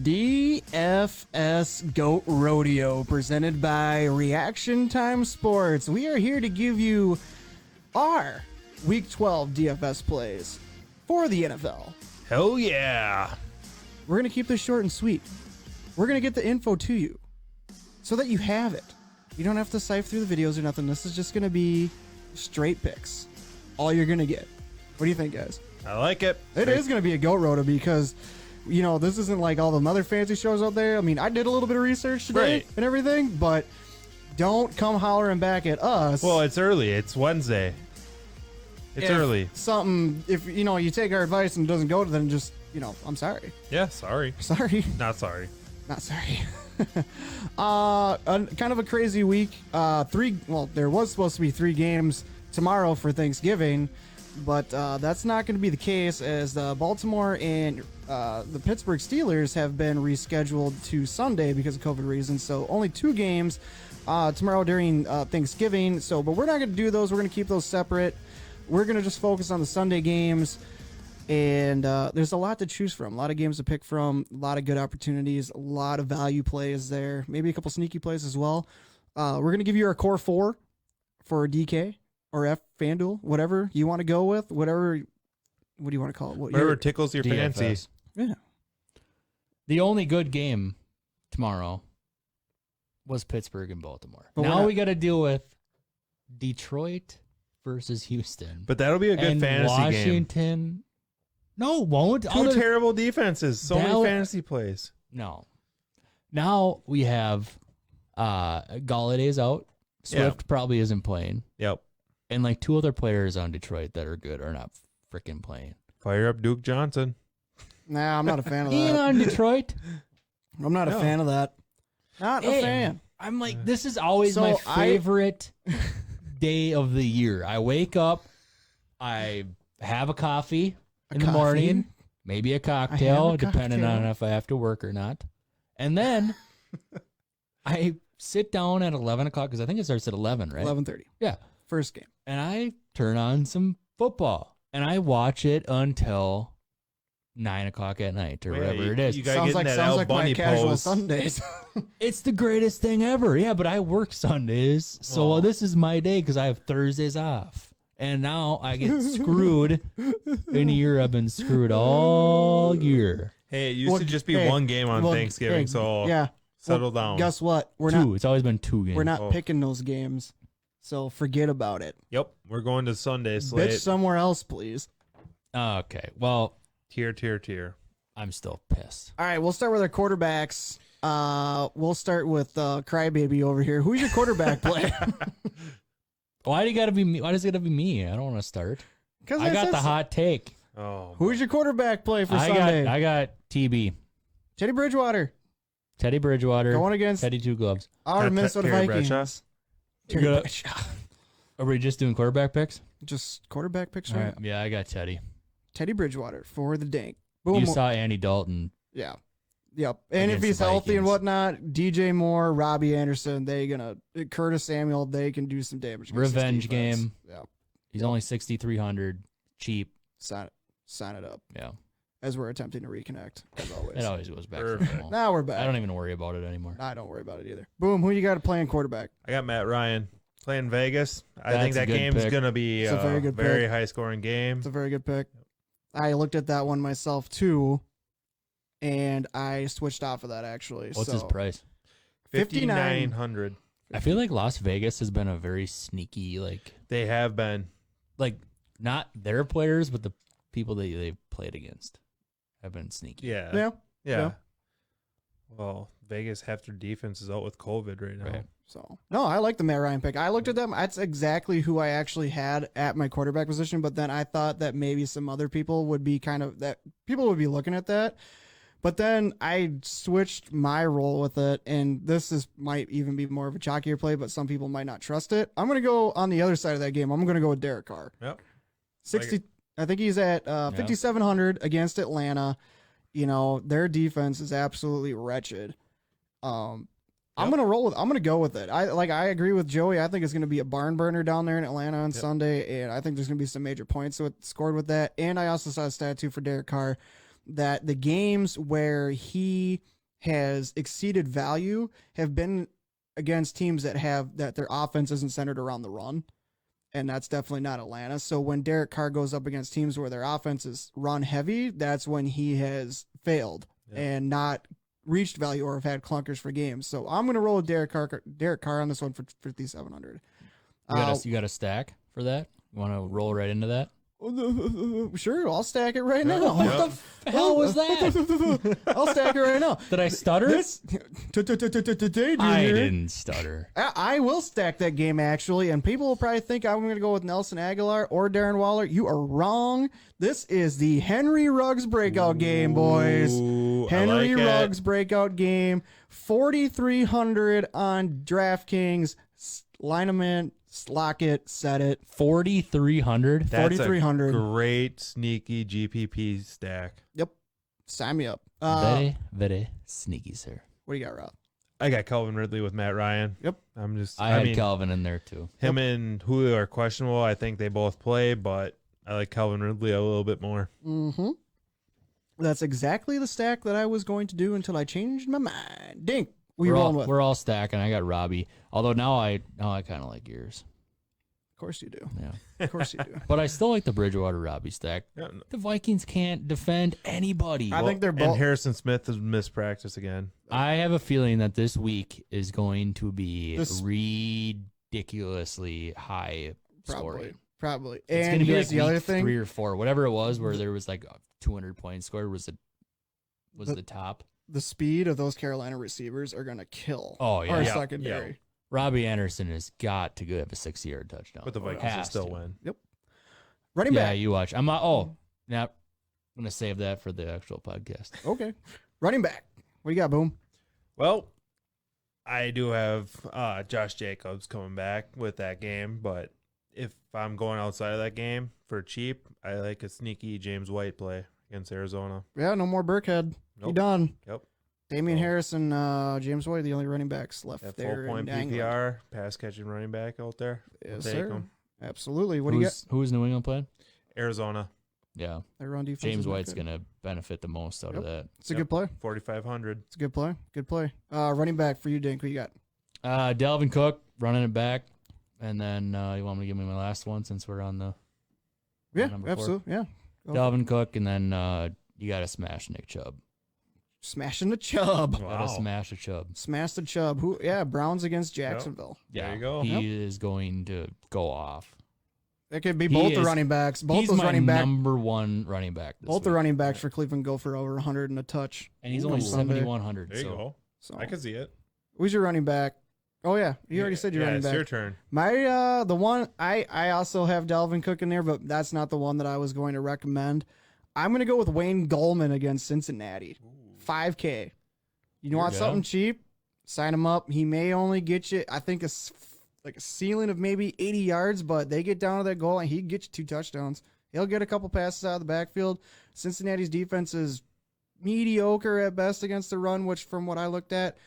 DFS Goat Rodeo, presented by Reaction Time Sports. We are here to give you our Week 12 DFS plays for the NFL. Hell yeah. We're going to keep this short and sweet. We're going to get the info to you so that you have it. You don't have to sift through the videos or nothing. This is just going to be straight picks. All you're going to get. What do you think, guys? I like it. It is going to be a Goat Rodeo because, you know, this isn't like all the other fancy shows out there. I mean, I did a little bit of research today and everything, but don't come hollering back at us. Well, it's early. It's Wednesday. It's early. If, you know, you take our advice and it doesn't go to them, just, you know, I'm sorry. Yeah, sorry. Sorry. Not sorry. Not sorry. Kind of a crazy week. There was supposed to be 3 games tomorrow for Thanksgiving, but that's not going to be the case as Baltimore and the Pittsburgh Steelers have been rescheduled to Sunday because of COVID reasons. So only 2 games tomorrow during Thanksgiving. But we're not going to do those. We're going to keep those separate. We're going to just focus on the Sunday games. And there's a lot to choose from, a lot of games to pick from, a lot of good opportunities, a lot of value plays there, maybe a couple sneaky plays as well. We're going to give you our core 4 for DK or FanDuel, whatever you want to go with, what do you want to call it? Whatever tickles your fancy. Yeah. The only good game tomorrow was Pittsburgh and Baltimore. But now we got to deal with Detroit versus Houston. But that'll be a good fantasy game. Washington. No, it won't. 2 terrible defenses. So many fantasy plays. No. Now we have Galladay's out. Swift probably isn't playing. Yep. And like 2 other players on Detroit that are good are not freaking playing. Fire up Duke Johnson. Nah, I'm not a fan of He ain't that. on Detroit. I'm not a fan of that. Not a fan. I'm like, this is always So my favorite day of the year. I wake up, I have a coffee in the morning, maybe a cocktail, depending on if I have to work or not. And then I sit down at 11 o'clock, because I think it starts at 11, right? 11:30. Yeah. First game. And I turn on some football, and I watch it until 9 o'clock at night or whatever it is. You sounds like my casual Sundays. It's the greatest thing ever. Yeah, but I work Sundays, so this is my day because I have Thursdays off. And now I get screwed in a year. I've been screwed all year. Hey, it used to just be one game on Thanksgiving, so settle down. Guess what? It's always been 2 games. We're not picking those games, so forget about it. Yep, we're going to Sunday slate. Bitch somewhere else, please. Okay, well. Tier. I'm still pissed. All right, we'll start with our quarterbacks. We'll start with Crybaby over here. Who's your quarterback play? Why does it gotta be me? I don't want to start. I got the hot take. Oh, who's your quarterback play for Sunday? I got TB. Teddy Bridgewater. Going against Teddy Two Gloves. Our Minnesota Vikings. Terry Bradshaw. Are we just doing quarterback picks? Just quarterback picks. All right. Yeah, I got Teddy. Teddy Bridgewater for the Dank. Boom. You saw Andy Dalton. Yeah. Yep. And if he's healthy and whatnot, DJ Moore, Robbie Anderson, Curtis Samuel, they can do some damage. Revenge game. Yeah. He's only 6,300. Cheap. Sign it up. Yeah. As we're attempting to reconnect, as always. It always goes back to normal. Now we're back. I don't even worry about it anymore. I don't worry about it either. Boom. Who you got playing quarterback? I got Matt Ryan playing Vegas. I think that game's going to be a very high-scoring game. It's a very good pick. I looked at that one myself, too, and I switched off of that, actually. What's his price? $5,900. I feel like Las Vegas has been a very sneaky, They have been. Not their players, but the people that they've played against have been sneaky. Yeah. Well, Vegas, half their defense is out with COVID right now. Right. So, no, I like the Matt Ryan pick. I looked at them. That's exactly who I actually had at my quarterback position, but then I thought that maybe some other people would be people would be looking at that. But then I switched my role with it, and might even be more of a chalkier play, but some people might not trust it. I'm going to go on the other side of that game. I'm going to go with Derek Carr. Yep. 60. I think he's at 5,700 against Atlanta. You know, their defense is absolutely wretched. I'm gonna go with it. I agree with Joey. I think it's gonna be a barn burner down there in Atlanta on Sunday, and I think there's gonna be some major points scored with that. And I also saw a stat too for Derek Carr that the games where he has exceeded value have been against teams that their offense isn't centered around the run. And that's definitely not Atlanta. So when Derek Carr goes up against teams where their offense is run heavy, that's when he has failed and not reached value or have had clunkers for games. So I'm going to roll with Derek Carr on this one for 5,700. You got a stack for that? You want to roll right into that? Sure, I'll stack it right now. What the hell was that? I'll stack it right now. Did I stutter? I didn't stutter. I will stack that game, actually, and people will probably think I'm going to go with Nelson Aguilar or Darren Waller. You are wrong. This is the Henry Ruggs breakout game, boys. Henry Ruggs breakout game. 4,300 on DraftKings. Line them in. Lock it, set it. 4,300. That's 4,300. a great sneaky GPP stack. Yep. Sign me up. Very, very sneaky, sir. What do you got, Rob? I got Calvin Ridley with Matt Ryan. Yep. I had Calvin in there too. Him and Julio are questionable. I think they both play, but I like Calvin Ridley a little bit more. Mm-hmm. That's exactly the stack that I was going to do until I changed my mind. Dink. We're all stacking. I got Robbie. Although now I kind of like yours. Of course you do. Yeah. Of course you do. But I still like the Bridgewater Robbie stack. Yeah. The Vikings can't defend anybody. I think they're both. And Harrison Smith has missed practice again. I have a feeling that this week is going to be ridiculously high scoring. Probably. It's and going to be here's like the other week thing. 3 or 4, whatever it was, where there was like 200 points scored was the top. The speed of those Carolina receivers are going to kill our secondary. Yeah. Robbie Anderson has got to have a 60-yard touchdown. But the Vikings will still win. Yep. Running back. Yeah, you watch. Now I'm going to save that for the actual podcast. Okay. Running back. What do you got, Boom? Well, I do have Josh Jacobs coming back with that game, but if I'm going outside of that game for cheap, I like a sneaky James White play against Arizona. Yeah, no more Burkhead. Nope. He done. Yep. Damian Harris and James White, the only running backs left That there. full point in England. PPR, pass catching running back out there. Yes, Take sir. 'em. Absolutely. What do you got? Who's New England playing? Arizona, Yeah. Their run defense. James is not White's good. going to benefit the most out of that. It's a good play. 4,500. It's a good play. Good play. Running back for you, Dink. Who you got? Dalvin Cook running it back. And then you want me to give me my last one since we're on the number 4? Absolutely. Yeah. Go. Dalvin Cook, and then you got to smash Nick Chubb. Smashing the Chubb. Wow. Got to smash a Chubb. Smash the Chubb. Who? Yeah, Browns against Jacksonville. Yeah, There you go. He is going to go off. It could be both the running backs. Both those running backs. Number one running back. Both the running backs for Cleveland go for over 100 and a touch. And he's only Sunday. 7,100. There you go. So I can see it. who's your running back? Oh yeah, you already said your running it's back. your turn. My the one I also have Dalvin Cook in there, but that's not the one that I was going to recommend. I'm going to go with Wayne Gallman against Cincinnati. 5K. You want something cheap? Sign him up. He may only get you, I think, a ceiling of maybe 80 yards, but they get down to that goal line, he can get you 2 touchdowns. He'll get a couple passes out of the backfield. Cincinnati's defense is mediocre at best against the run, which from what I looked at,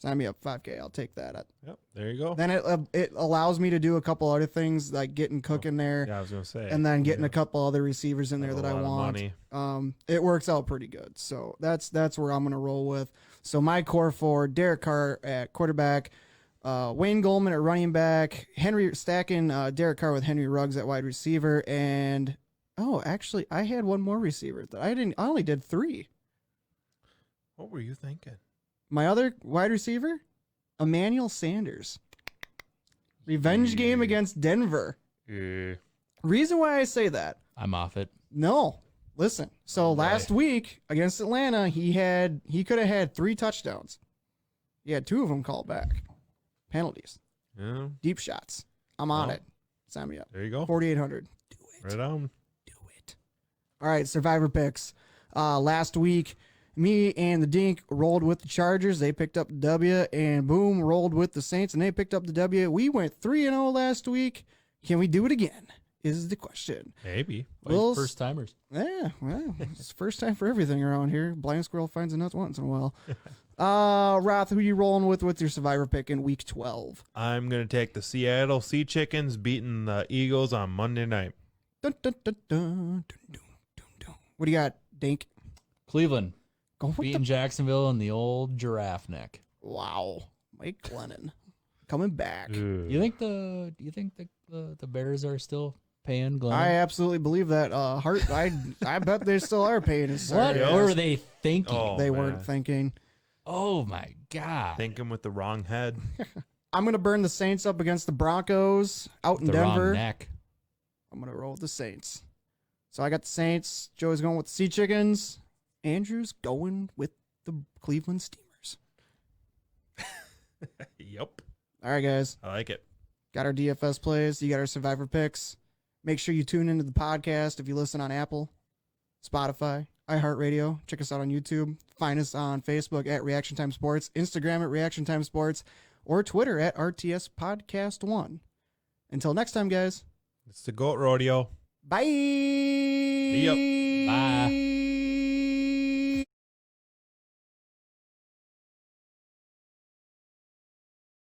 sign me up 5K. I'll take that. Yep, there you go. Then it allows me to do a couple other things like getting Cook in there. Yeah, I was gonna say. And then getting a couple other receivers in there that I want. Money. It works out pretty good. So that's where I'm gonna roll with. So my core 4, Derek Carr at quarterback, Wayne Gallman at running back, Henry stacking Derek Carr with Henry Ruggs at wide receiver, and actually I had one more receiver that I only did 3. What were you thinking? My other wide receiver, Emmanuel Sanders. Revenge game against Denver. Reason why I say that. I'm off it. No. Listen. So last week against Atlanta, he could have had 3 touchdowns. He had 2 of them called back. Penalties. Yeah. Deep shots. I'm on it. Sign me up. There you go. 4,800. Do it. Right on. Do it. All right, survivor picks. Last week, me and the Dink rolled with the Chargers. They picked up the W, and Boom rolled with the Saints, and they picked up the W. We went 3-0 last week. Can we do it again? Is the question. Maybe. First timers. Yeah, well, it's the first time for everything around here. Blind squirrel finds a nut once in a while. Roth, who you rolling with your survivor pick in week 12? I'm going to take the Seattle Sea Chickens beating the Eagles on Monday night. Dun, dun, dun, dun, dun, dun, dun, dun. What do you got, Dink? Cleveland Go with beating Jacksonville in the old giraffe neck. Wow. Mike Glennon coming back. You think the Bears are still paying Glennon? I absolutely believe that. I bet they still are paying his What salary. were they thinking? Oh, They man. weren't thinking. Oh my God! Thinking with the wrong head. I'm gonna burn the Saints up against the Broncos out in the Denver. wrong neck. I'm gonna roll with the Saints. So I got the Saints. Joey's going with the Sea Chickens. Andrew's going with the Cleveland Steamers. Yep. All right, guys. I like it. Got our DFS plays. You got our Survivor picks. Make sure you tune into the podcast if you listen on Apple, Spotify, iHeartRadio. Check us out on YouTube. Find us on Facebook at Reaction Time Sports, Instagram at Reaction Time Sports, or Twitter at RTS Podcast 1. Until next time, guys. It's the Goat Rodeo. Bye. See ya. Bye.